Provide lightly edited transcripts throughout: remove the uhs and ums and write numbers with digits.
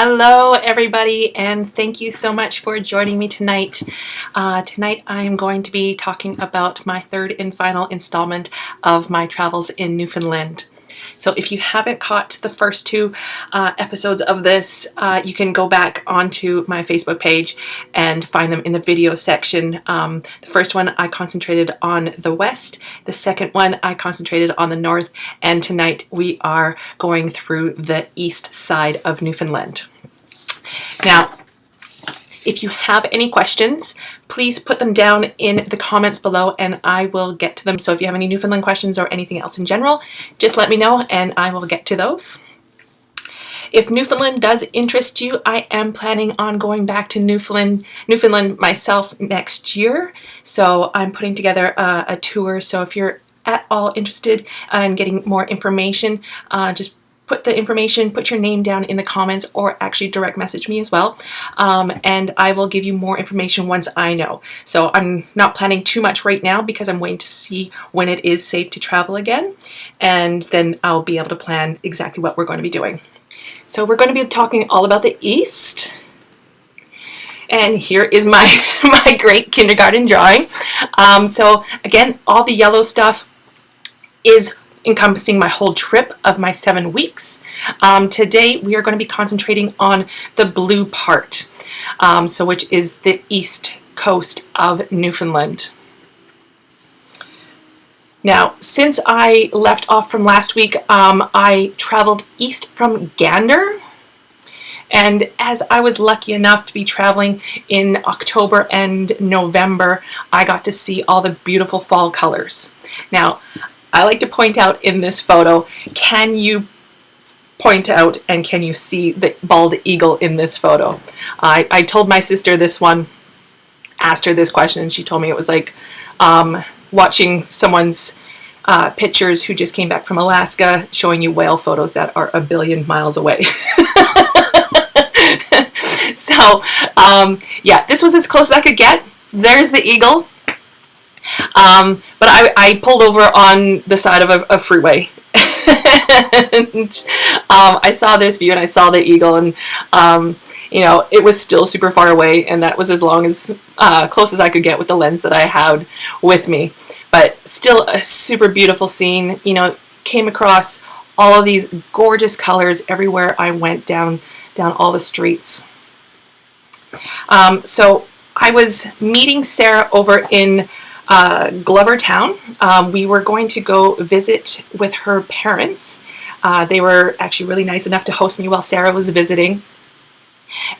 Hello everybody, and thank you so much for joining me tonight. Tonight I'm going to be talking about my third and final installment of my travels in Newfoundland. So if you haven't caught the first two episodes of this, you can go back onto my Facebook page and find them in the video section. The first one I concentrated on the west, the second one I concentrated on the north, and tonight we are going through the east side of Newfoundland. Now, if you have any questions, please put them down in the comments below and I will get to them. So if you have any Newfoundland questions or anything else in general, just let me know and I will get to those. If Newfoundland does interest you, I am planning on going back to Newfoundland myself next year. So I'm putting together a tour. So if you're at all interested in getting more information, just put the information, put your name down in the comments, or actually direct message me as well, and I will give you more information once I know. So I'm not planning too much right now because I'm waiting to see when it is safe to travel again, and then I'll be able to plan exactly what we're going to be doing. So we're going to be talking all about the East, and here is my my great kindergarten drawing. So again, all the yellow stuff is encompassing my whole trip of my 7 weeks. Today we are going to be concentrating on the blue part, which is the east coast of Newfoundland. Now, since I left off from last week, I traveled east from Gander, and as I was lucky enough to be traveling in October and November, I got to see all the beautiful fall colors. Now, I like to point out in this photo, can you point out and can you see the bald eagle in this photo? I told my sister this one, asked her this question, and she told me it was like watching someone's pictures who just came back from Alaska showing you whale photos that are a billion miles away. So yeah, this was as close as I could get. There's the eagle. But I pulled over on the side of a freeway and I saw this view and I saw the eagle, and you know, it was still super far away, and that was as close as I could get with the lens that I had with me, but still a super beautiful scene. You know, came across all of these gorgeous colors everywhere I went down all the streets. So I was meeting Sarah over in Glovertown. We were going to go visit with her parents. They were actually really nice enough to host me while Sarah was visiting.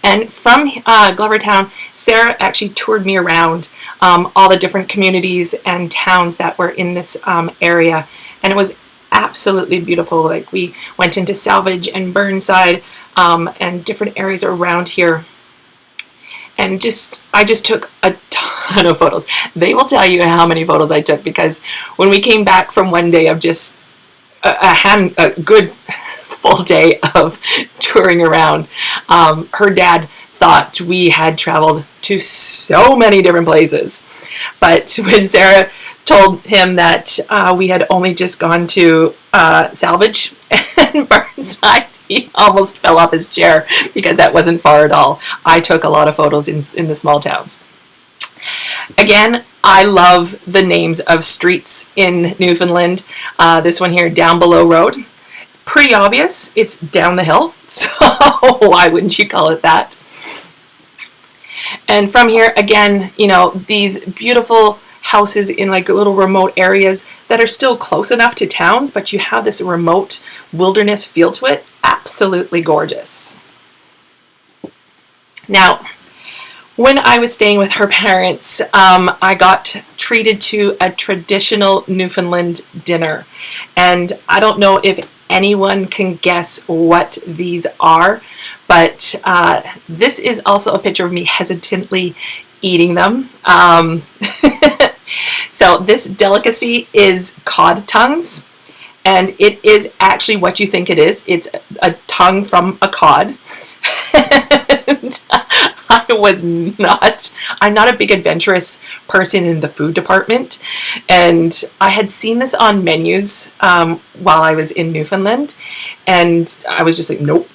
And from Glovertown, Sarah actually toured me around all the different communities and towns that were in this area. And it was absolutely beautiful. Like, we went into Salvage and Burnside and different areas around here. And I just took a ton of photos. They will tell you how many photos I took, because when we came back from one day of just a good full day of touring around, her dad thought we had traveled to so many different places. But when Sarah told him that we had only just gone to Salvage and Burnside, he almost fell off his chair because that wasn't far at all. I took a lot of photos in the small towns. Again, I love the names of streets in Newfoundland. This one here, Down Below Road. Pretty obvious, it's down the hill, so why wouldn't you call it that? And from here, again, you know, these beautiful houses in like little remote areas that are still close enough to towns, but you have this remote wilderness feel to it. Absolutely gorgeous. Now, when I was staying with her parents, I got treated to a traditional Newfoundland dinner, and I don't know if anyone can guess what these are, but this is also a picture of me hesitantly eating them. So this delicacy is cod tongues, and it is actually what you think it is. It's a tongue from a cod. And I'm not a big adventurous person in the food department, and I had seen this on menus while I was in Newfoundland, and I was just like, nope.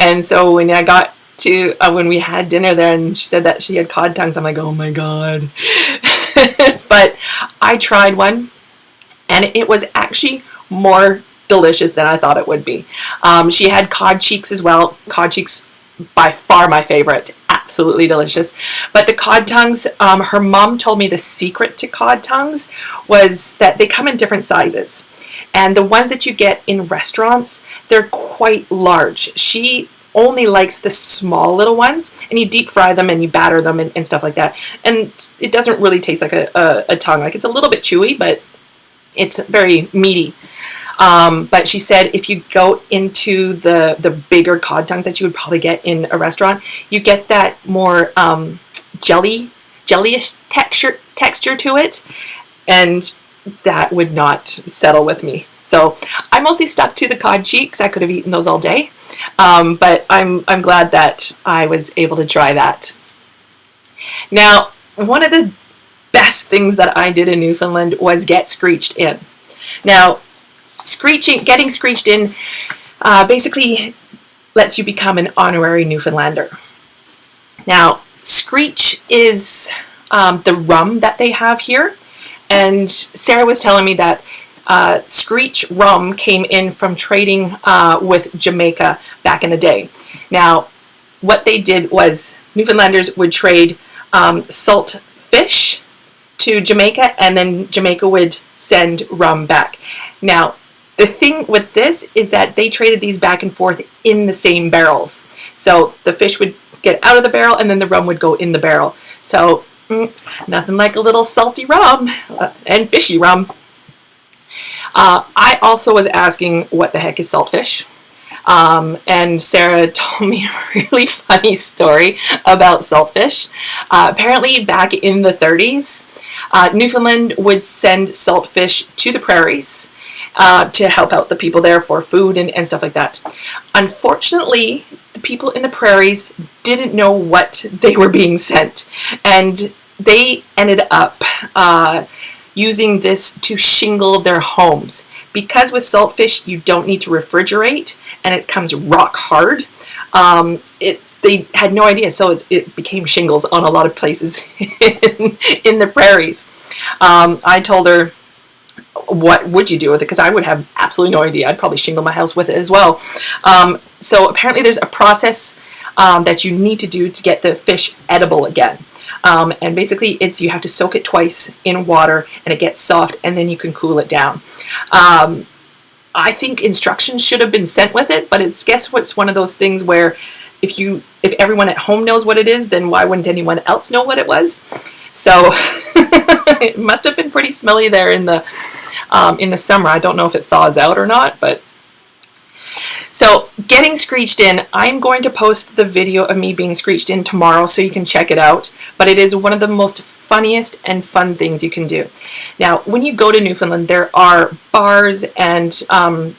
And so when I got to, when we had dinner there and she said that she had cod tongues, I'm like, oh my God. But I tried one and it was actually more delicious than I thought it would be. She had cod cheeks as well. Cod cheeks, by far my favorite. Absolutely delicious. But the cod tongues, her mom told me the secret to cod tongues was that they come in different sizes. And the ones that you get in restaurants, they're quite large. She only likes the small little ones, and you deep fry them and you batter them and stuff like that. And it doesn't really taste like a tongue. Like, it's a little bit chewy, but it's very meaty. But she said if you go into the bigger cod tongues that you would probably get in a restaurant, you get that more jellyish texture to it, and that would not settle with me. So I mostly stuck to the cod cheeks. I could have eaten those all day, but I'm glad that I was able to try that. Now, one of the best things that I did in Newfoundland was get screeched in. Now, getting screeched in basically lets you become an honorary Newfoundlander. Now, screech is the rum that they have here, and Sarah was telling me that screech rum came in from trading with Jamaica back in the day. Now, what they did was Newfoundlanders would trade salt fish to Jamaica, and then Jamaica would send rum back. Now, the thing with this is that they traded these back and forth in the same barrels. So the fish would get out of the barrel and then the rum would go in the barrel. So nothing like a little salty rum and fishy rum. I also was asking what the heck is saltfish. And Sarah told me a really funny story about saltfish. Apparently back in the 30s, Newfoundland would send saltfish to the prairies to help out the people there for food and stuff like that. Unfortunately, the people in the prairies didn't know what they were being sent, and they ended up using this to shingle their homes. Because with saltfish, you don't need to refrigerate, and it comes rock hard. They had no idea, so it became shingles on a lot of places in the prairies. I told her, what would you do with it? Because I would have absolutely no idea. I'd probably shingle my house with it as well. So apparently there's a process that you need to do to get the fish edible again. And basically you have to soak it twice in water and it gets soft, and then you can cool it down. I think instructions should have been sent with it, but guess what's one of those things where if everyone at home knows what it is, then why wouldn't anyone else know what it was? So it must have been pretty smelly there in the summer. I don't know if it thaws out or not, but so getting screeched in, I'm going to post the video of me being screeched in tomorrow so you can check it out, but it is one of the most funniest and fun things you can do. Now, when you go to Newfoundland, there are bars and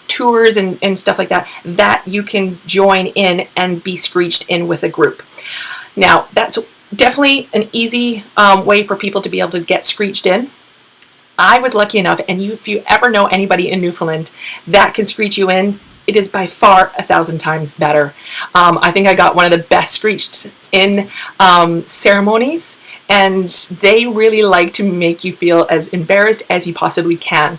tours and stuff like that you can join in and be screeched in with a group. Now, that's definitely an easy way for people to be able to get screeched in. I was lucky enough, and if you ever know anybody in Newfoundland that can screech you in, it is by far 1,000 times better. I think I got one of the best screeched in ceremonies, and they really like to make you feel as embarrassed as you possibly can.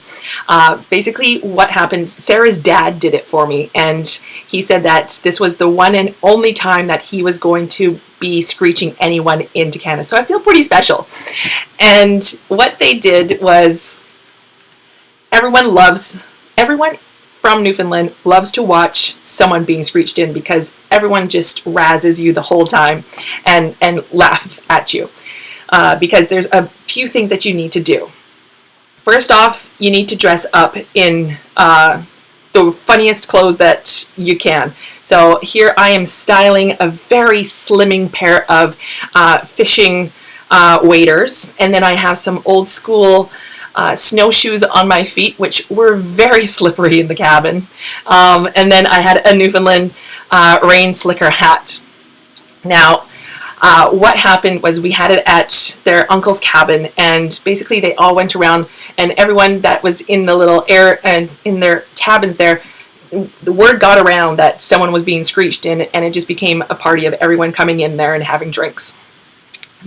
Basically what happened, Sarah's dad did it for me, and he said that this was the one and only time that he was going to be screeching anyone into Canada. So I feel pretty special. And what they did was, everyone from Newfoundland loves to watch someone being screeched in, because everyone just razzes you the whole time and laugh at you. Because there's a few things that you need to do. First off, you need to dress up in the funniest clothes that you can. So here I am styling a very slimming pair of fishing waders, and then I have some old school snowshoes on my feet, which were very slippery in the cabin. And then I had a Newfoundland rain slicker hat. Now, what happened was we had it at their uncle's cabin, and basically they all went around, and everyone that was in the little air and in their cabins there the word got around that someone was being screeched in, and it just became a party of everyone coming in there and having drinks.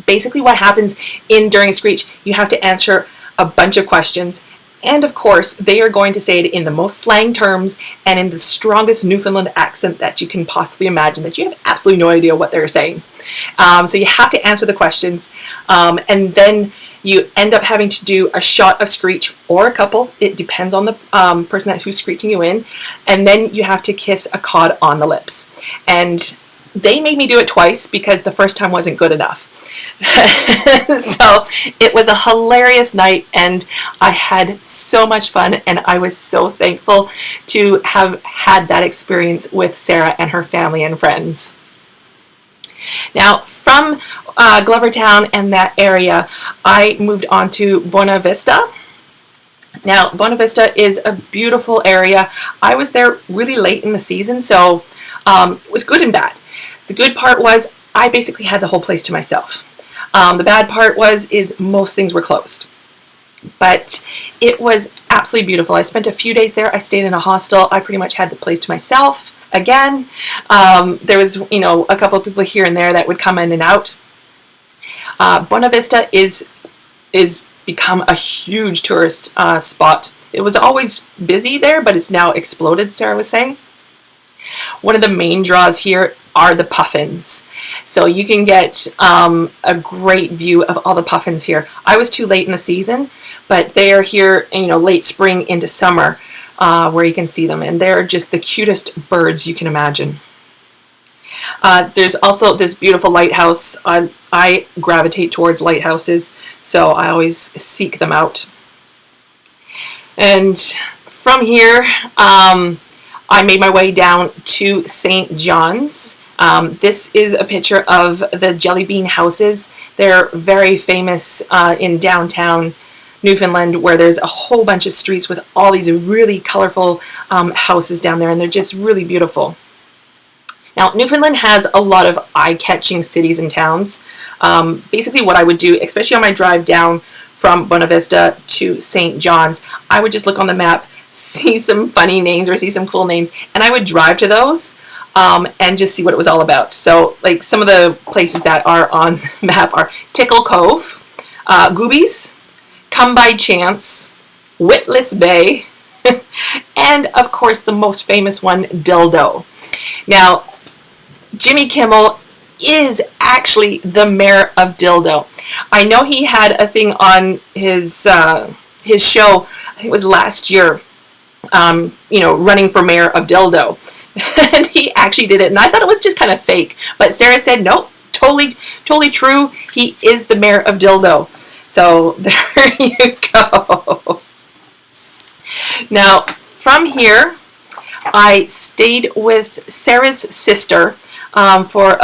Basically what happens during a screech, you have to answer a bunch of questions, and of course they are going to say it in the most slang terms and in the strongest Newfoundland accent that you can possibly imagine, that you have absolutely no idea what they're saying. So you have to answer the questions, and then you end up having to do a shot of screech, or a couple. It depends on the person who's screeching you in. And then you have to kiss a cod on the lips. And they made me do it twice because the first time wasn't good enough. So it was a hilarious night, and I had so much fun, and I was so thankful to have had that experience with Sarah and her family and friends. Now, from Glovertown and that area, I moved on to Bonavista. Now, Bonavista is a beautiful area. I was there really late in the season, so it was good and bad. The good part was I basically had the whole place to myself. The bad part is most things were closed. But it was absolutely beautiful. I spent a few days there. I stayed in a hostel. I pretty much had the place to myself. Again, there was, a couple of people here and there that would come in and out. Bonavista is become a huge tourist spot. It was always busy there, but it's now exploded, Sarah was saying. One of the main draws here are the puffins. So you can get a great view of all the puffins here. I was too late in the season, but they are here, late spring into summer, where you can see them, and they're just the cutest birds you can imagine. There's also this beautiful lighthouse. I gravitate towards lighthouses, so I always seek them out. And from here, I made my way down to St. John's. This is a picture of the jelly bean houses. They're very famous in downtown Newfoundland, where there's a whole bunch of streets with all these really colorful houses down there, and they're just really beautiful. Now, Newfoundland has a lot of eye-catching cities and towns. Basically what I would do, especially on my drive down from Bonavista to St. John's, I would just look on the map, see some funny names or see some cool names, and I would drive to those and just see what it was all about. So, like, some of the places that are on the map are Tickle Cove, Goobies, Come by Chance, Witless Bay, and of course the most famous one, Dildo. Now, Jimmy Kimmel is actually the mayor of Dildo. I know he had a thing on his show, I think it was last year, running for mayor of Dildo. And he actually did it, and I thought it was just kind of fake. But Sarah said, nope, totally true. He is the mayor of Dildo. So there you go. Now, from here, I stayed with Sarah's sister for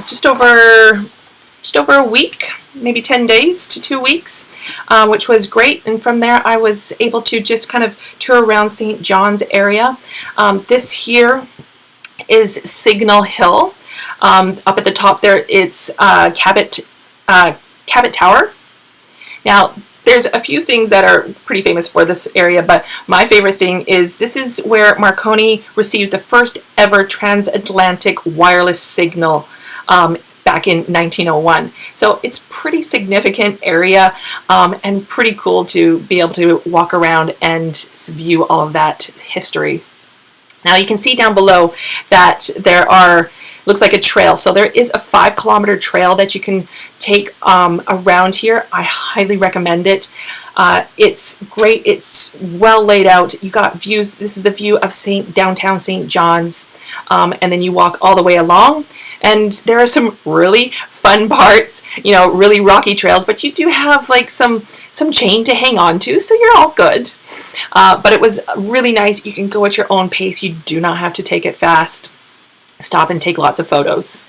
just over a week, maybe 10 days to 2 weeks, which was great. And from there, I was able to just kind of tour around St. John's area. This here is Signal Hill. Up at the top there, it's Cabot Tower. Now, there's a few things that are pretty famous for this area, but my favorite thing is this is where Marconi received the first ever transatlantic wireless signal back in 1901. So it's pretty significant area and pretty cool to be able to walk around and view all of that history. Now you can see down below that there looks like a trail. So there is a 5-kilometer trail that you can take around here. I highly recommend it. It's great. It's well laid out. You got views. This is the view of downtown St. John's, and then you walk all the way along. And there are some really fun parts, really rocky trails, but you do have like some chain to hang on to, so you're all good. But it was really nice. You can go at your own pace. You do not have to take it fast. Stop and take lots of photos.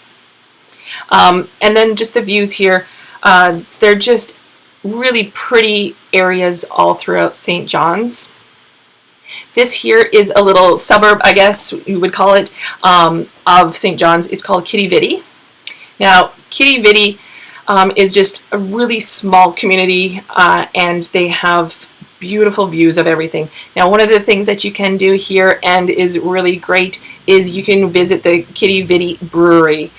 And then just the views here, they're just really pretty areas all throughout St. John's. This here is a little suburb, I guess you would call it, of St. John's. It's called Kitty Vitty. Now, Kitty Vitty is just a really small community, and they have beautiful views of everything. Now, one of the things that you can do here and is really great is you can visit the Kitty Vitty Brewery.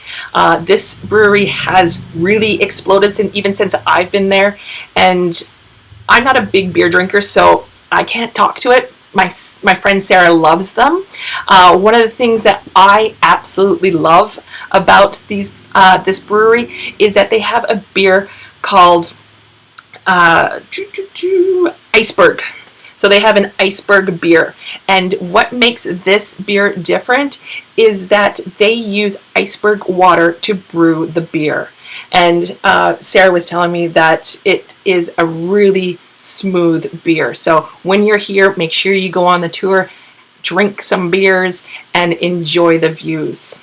This brewery has really exploded even since I've been there, and I'm not a big beer drinker, so I can't talk to it. My friend Sarah loves them. One of the things that I absolutely love about this brewery is that they have a beer called Iceberg. So they have an iceberg beer, and what makes this beer different is that they use iceberg water to brew the beer. And Sarah was telling me that it is a really smooth beer. So when you're here, make sure you go on the tour, drink some beers, and enjoy the views.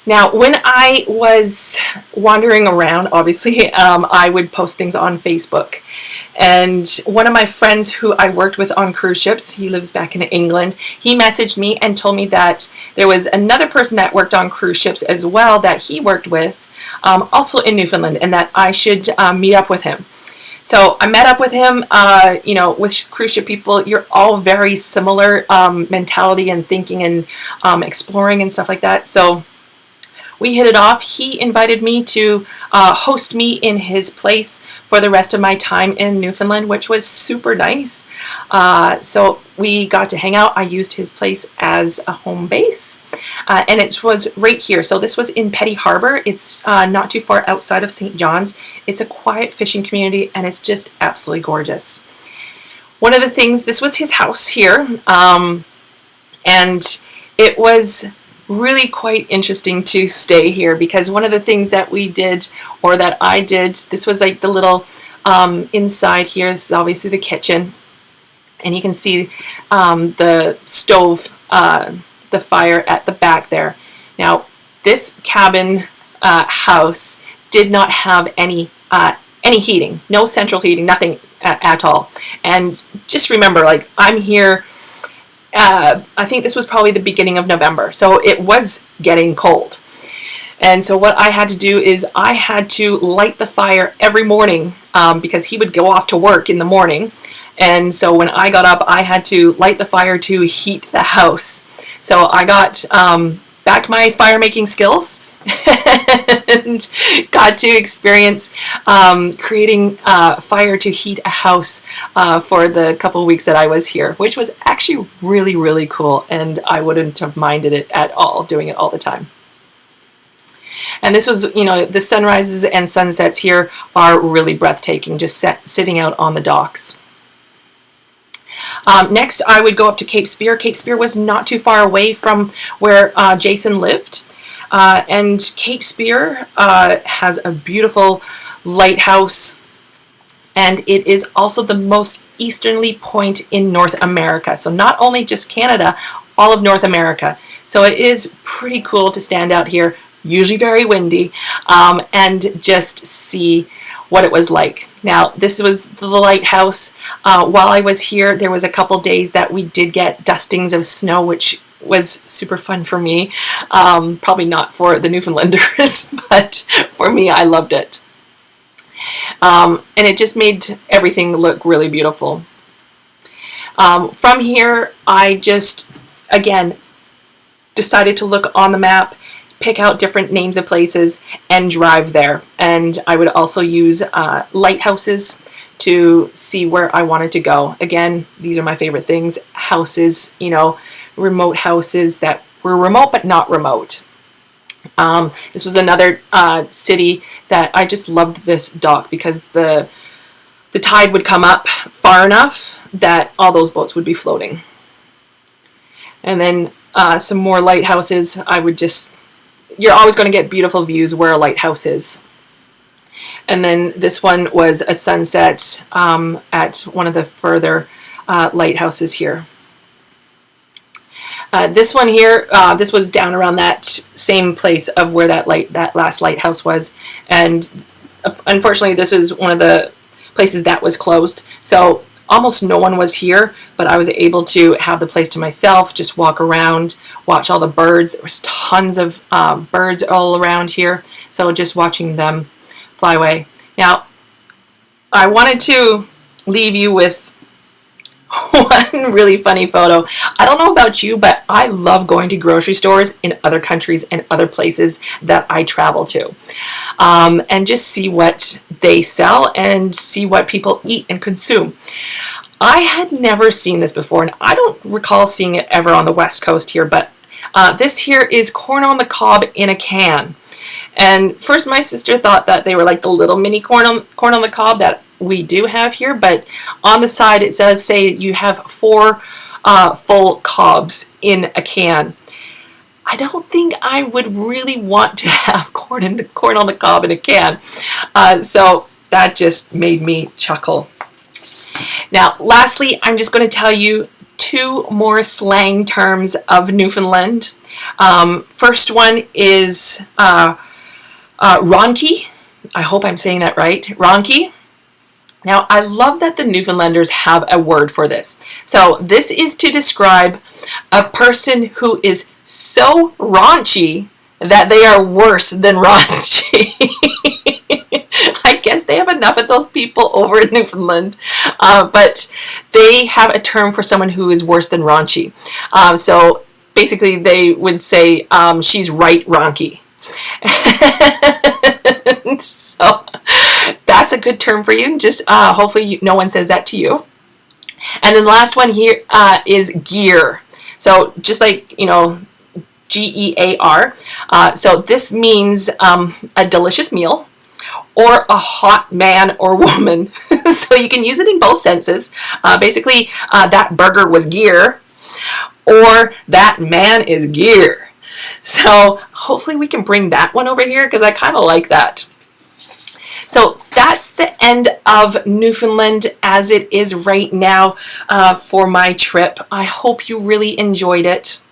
Now, when I was wandering around, obviously, I would post things on Facebook. And one of my friends who I worked with on cruise ships, he lives back in England, he messaged me and told me that there was another person that worked on cruise ships as well that he worked with, also in Newfoundland, and that I should meet up with him. So I met up with him. You know, with cruise ship people, you're all very similar mentality and thinking and exploring and stuff like that. So we hit it off. He invited me to host me in his place for the rest of my time in Newfoundland, which was super nice. So we got to hang out. I used his place as a home base, and it was right here. So this was in Petty Harbor. It's not too far outside of St. John's. It's a quiet fishing community, and it's just absolutely gorgeous. One of the things, this was his house here, and it was really quite interesting to stay here, because one of the things that we did, or that I did, this was like the little inside here. This is obviously the kitchen, and you can see the stove, the fire at the back there. Now, this cabin house did not have any heating, no central heating, nothing at all. And just remember, like, I'm here, I think this was probably the beginning of November, so it was getting cold. And so what I had to do is I had to light the fire every morning, because he would go off to work in the morning. And so when I got up, I had to light the fire to heat the house. So I got back my fire making skills and got to experience creating fire to heat a house for the couple of weeks that I was here, which was actually really, really cool, and I wouldn't have minded it at all, doing it all the time. And this was, you know, the sunrises and sunsets here are really breathtaking, just sitting out on the docks. Next, I would go up to Cape Spear. Cape Spear was not too far away from where Jason lived. And Cape Spear has a beautiful lighthouse, and it is also the most easterly point in North America. So not only just Canada, all of North America. So it is pretty cool to stand out here, usually very windy, and just see what it was like. Now, this was the lighthouse. While I was here, there was a couple days that we did get dustings of snow, which was super fun for me. Probably not for the Newfoundlanders, but for me, I loved it. And it just made everything look really beautiful. From here, I just, again, decided to look on the map, pick out different names of places, and drive there. And I would also use lighthouses to see where I wanted to go. Again, these are my favorite things. Houses, you know, remote houses that were remote but not remote. This was another city that I just loved this dock, because the tide would come up far enough that all those boats would be floating. And then some more lighthouses. I would just, you're always going to get beautiful views where a lighthouse is. And then this one was a sunset at one of the further lighthouses here. This one here, this was down around that same place of where that last lighthouse was, and unfortunately this is one of the places that was closed, so almost no one was here, but I was able to have the place to myself, just walk around, watch all the birds. There was tons of birds all around here, so just watching them fly away. Now, I wanted to leave you with one really funny photo. I don't know about you, but I love going to grocery stores in other countries and other places that I travel to, and just see what they sell and see what people eat and consume. I had never seen this before, and I don't recall seeing it ever on the West Coast here, but this here is corn on the cob in a can. And first my sister thought that they were like the little mini corn on the cob that we do have here, but on the side it does say you have 4 full cobs in a can. I don't think I would really want to have corn on the cob in a can. So that just made me chuckle. Now, lastly, I'm just going to tell you 2 more slang terms of Newfoundland. First one is ronky. I hope I'm saying that right. Ronky. Now, I love that the Newfoundlanders have a word for this. So this is to describe a person who is so raunchy that they are worse than raunchy. I guess they have enough of those people over in Newfoundland, but they have a term for someone who is worse than raunchy. So basically they would say, she's right ronky. So that's a good term for you. Just hopefully no one says that to you. And then the last one here is gear. So just like, you know, G-E-A-R. So this means a delicious meal or a hot man or woman. So you can use it in both senses. Basically, that burger was gear, or that man is gear. So hopefully we can bring that one over here because I kind of like that. So that's the end of Newfoundland as it is right now for my trip. I hope you really enjoyed it.